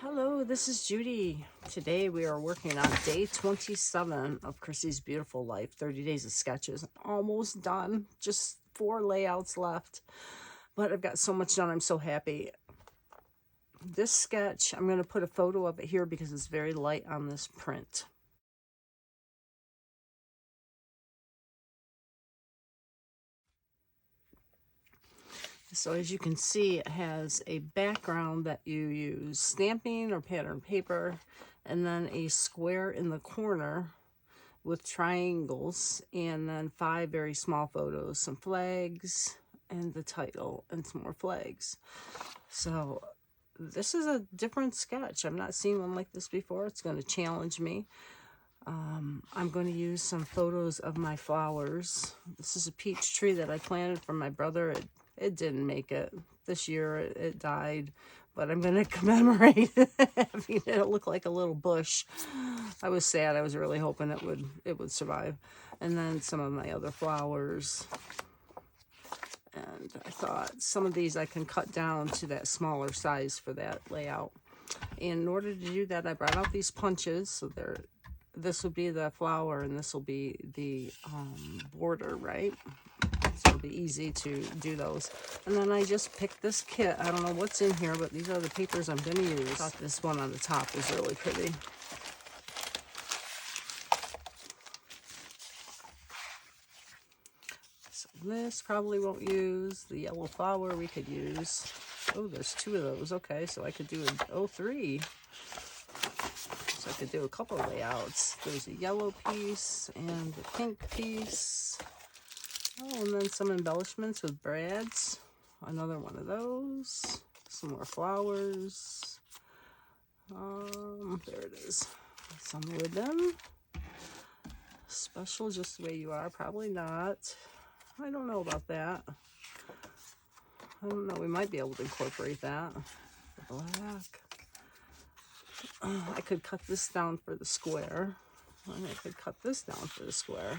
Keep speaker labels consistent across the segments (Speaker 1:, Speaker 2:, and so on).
Speaker 1: Hello, this is Judy. Today we are working on day 27 of Chrissy's Beautiful Life, 30 days of sketches. Almost done, just 4 layouts left, but I've got so much done. I'm so happy. This sketch, I'm going to put a photo of it here because it's very light on this print. So as you can see, it has a background that you use stamping or pattern paper, and then a square in the corner with triangles, and then 5 very small photos, some flags, and the title, and some more flags. So this is a different sketch. I've not seen one like this before. It's going to challenge me. I'm going to use some photos of my flowers. This is a peach tree that I planted for my brother. It didn't make it this year. It died, but I'm going to commemorate having it look like a little bush. I was sad. I was really hoping it would survive. And then some of my other flowers. And I thought some of these I can cut down to that smaller size for that layout. And in order to do that, I brought out these punches. So this will be the flower and this will be the border, right? So it'll be easy to do those. And then I just picked this kit. I don't know what's in here, but these are the papers I'm going to use. I thought this one on the top was really pretty. So this probably won't use. The yellow flower we could use. Oh, there's 2 of those. Okay, so I could do a 3. So I could do a couple layouts. There's a yellow piece and a pink piece. Oh, and then some embellishments with brads. Another one of those. Some more flowers. There it is. Some ribbon. Special just the way you are. Probably not. I don't know about that. I don't know. We might be able to incorporate that. The black. I could cut this down for the square. And I could cut this down for the square.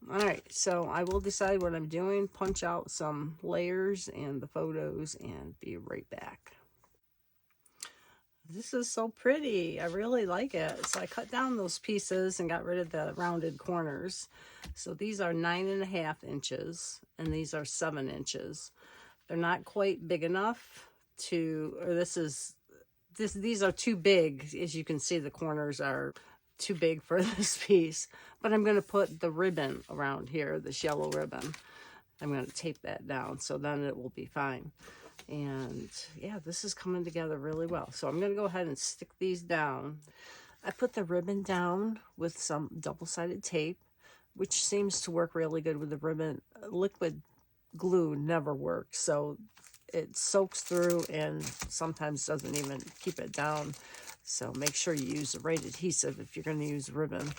Speaker 1: Alright, so I will decide what I'm doing, punch out some layers and the photos, and be right back. This is so pretty. I really like it. So I cut down those pieces and got rid of the rounded corners. So these are 9.5 inches, and these are 7 inches. They're not quite big enough to, or these are too big. As you can see, the corners are too big for this piece, but I'm going to put the ribbon around here, this yellow ribbon. I'm going to tape that down, so then it will be fine. And yeah, this is coming together really well. So I'm going to go ahead and stick these down. I put the ribbon down with some double-sided tape, which seems to work really good with the ribbon. Liquid glue never works, so it soaks through and sometimes doesn't even keep it down. So make sure you use the right adhesive if you're going to use ribbon.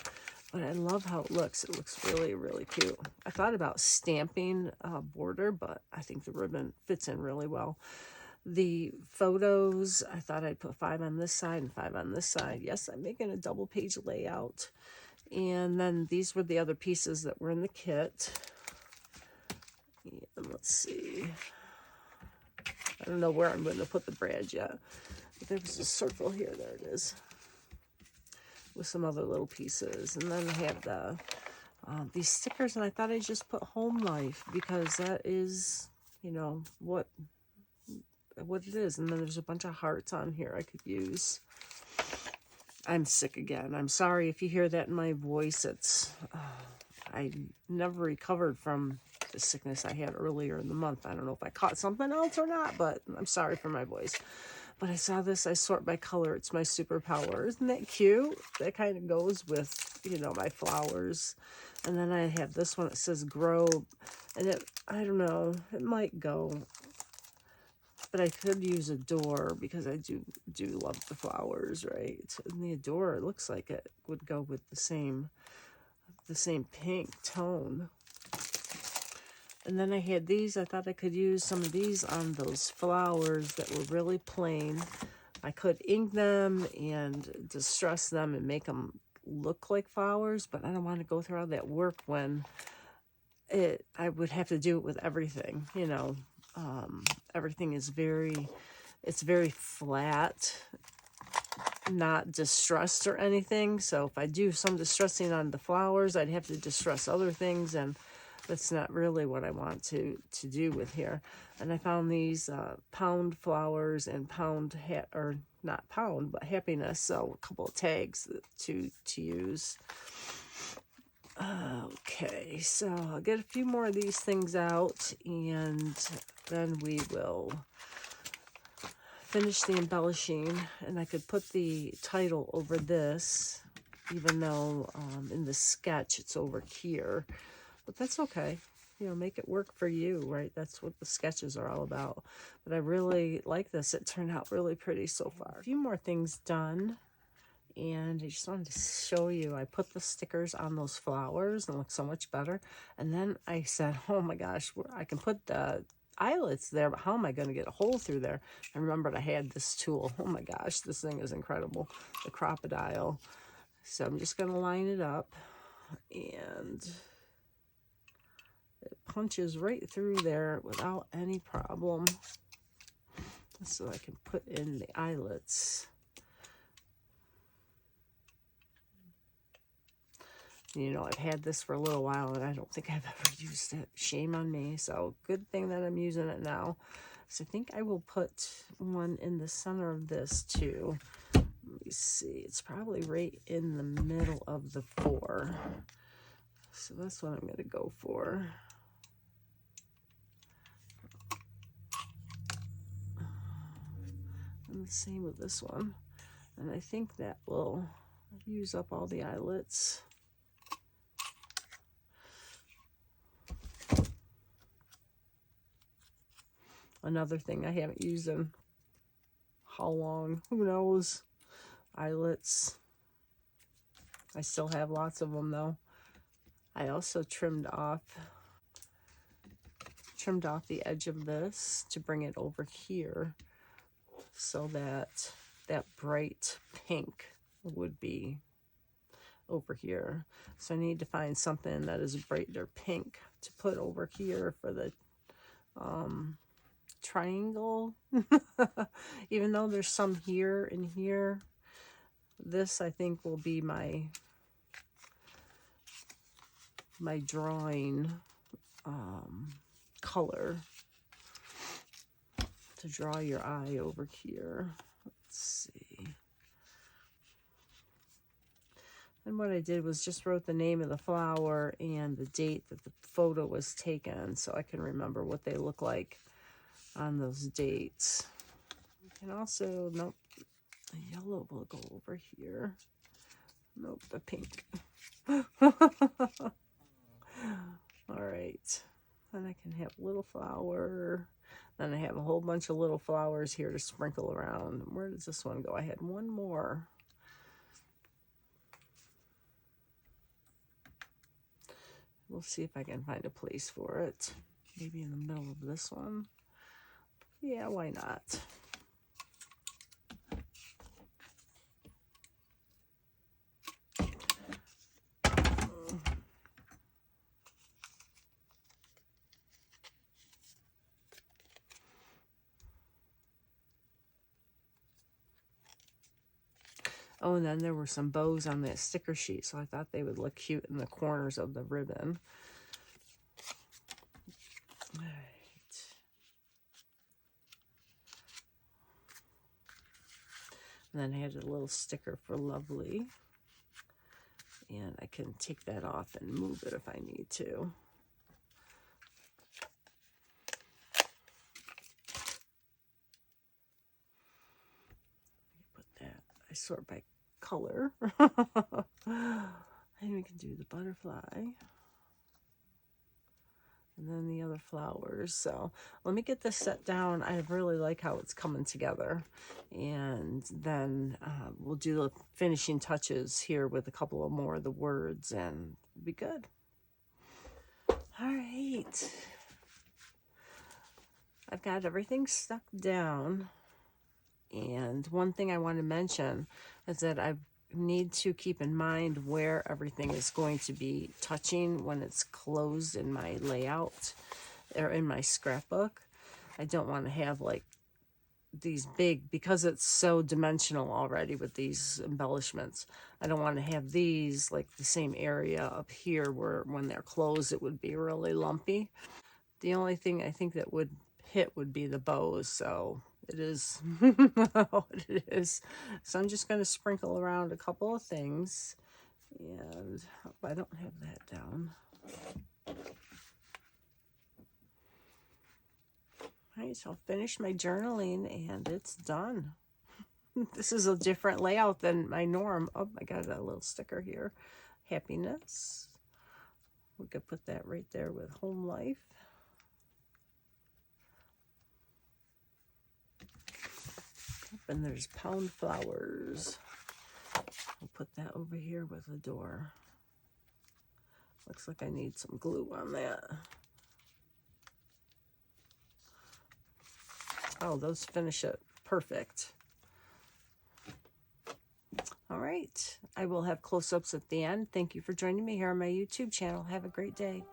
Speaker 1: But I love how it looks. It looks really, really cute. I thought about stamping a border, but I think the ribbon fits in really well. The photos, I thought I'd put 5 on this side and 5 on this side. Yes, I'm making a double page layout. And then these were the other pieces that were in the kit. And let's see. I don't know where I'm going to put the brad yet. There was a circle here. There it is. With some other little pieces. And then I have the these stickers, and I thought I'd just put home life because that is, you know, what it is. And then there's a bunch of hearts on here I could use. I'm sick again. I'm sorry if you hear that in my voice. It's I never recovered from the sickness I had earlier in the month. I don't know if I caught something else or not, but I'm sorry for my voice. But I saw this, I sort by color. It's my superpower. Isn't that cute? That kind of goes with, you know, my flowers. And then I have this one that says grow. And I don't know, it might go. But I could use a door because I do love the flowers, right? And the door, it looks like it would go with the same pink tone. And then I had these. I thought I could use some of these on those flowers that were really plain. I could ink them and distress them and make them look like flowers, but I don't want to go through all that work when I would have to do it with everything, you know. Everything is very flat not distressed or anything. So if I do some distressing on the flowers, I'd have to distress other things, and that's not really what I want to do with here. And I found these pound flowers and pound or not pound, but happiness. So a couple of tags to use. Okay, so I'll get a few more of these things out, and then we will finish the embellishing. And I could put the title over this, even though in the sketch it's over here. But that's okay. You know, make it work for you, right? That's what the sketches are all about. But I really like this. It turned out really pretty so far. A few more things done. And I just wanted to show you, I put the stickers on those flowers and it looks so much better. And then I said, oh my gosh, I can put the eyelets there, but how am I going to get a hole through there? I remembered I had this tool. Oh my gosh, this thing is incredible. The crocodile. So I'm just going to line it up, and it punches right through there without any problem. So I can put in the eyelets. You know, I've had this for a little while, and I don't think I've ever used it. Shame on me. So good thing that I'm using it now. So I think I will put one in the center of this too. Let me see. It's probably right in the middle of the 4. So that's what I'm going to go for. And the same with this one. And I think that will use up all the eyelets. Another thing I haven't used in how long, who knows, eyelets. I still have lots of them though. I also trimmed off the edge of this to bring it over here so that that bright pink would be over here. So I need to find something that is brighter pink to put over here for the triangle. Even though there's some here and here, this I think will be my drawing color to draw your eye over here. Let's see. And what I did was just wrote the name of the flower and the date that the photo was taken, so I can remember what they look like on those dates. You can also, nope, the yellow will go over here. Nope, the pink. All right, then I can have a little flower. Then I have a whole bunch of little flowers here to sprinkle around. Where does this one go? I had one more. We'll see if I can find a place for it. Maybe in the middle of this one. Yeah, why not? Oh, and then there were some bows on that sticker sheet, so I thought they would look cute in the corners of the ribbon. All right. And then I had a little sticker for Lovely. And I can take that off and move it if I need to. Put that, I sort by color. And we can do the butterfly. And then the other flowers. So let me get this set down. I really like how it's coming together. And then we'll do the finishing touches here with a couple of more of the words, and it'll be good. All right. I've got everything stuck down. And one thing I want to mention is that I need to keep in mind where everything is going to be touching when it's closed in my layout or in my scrapbook. I don't want to have like these big, because it's so dimensional already with these embellishments. I don't want to have these like the same area up here where when they're closed it would be really lumpy. The only thing I think that would hit would be the bows, so it is what it is. So I'm just going to sprinkle around a couple of things, and I don't have that down. All right, so I'll finish my journaling and it's done. This is a different layout than my norm. Oh, I got a little sticker here. Happiness. We could put that right there with home life. And there's pound flowers. I'll put that over here with a door. Looks like I need some glue on that. Oh, those finish it perfect. All right, I will have close-ups at the end. Thank you for joining me here on my YouTube channel. Have a great day.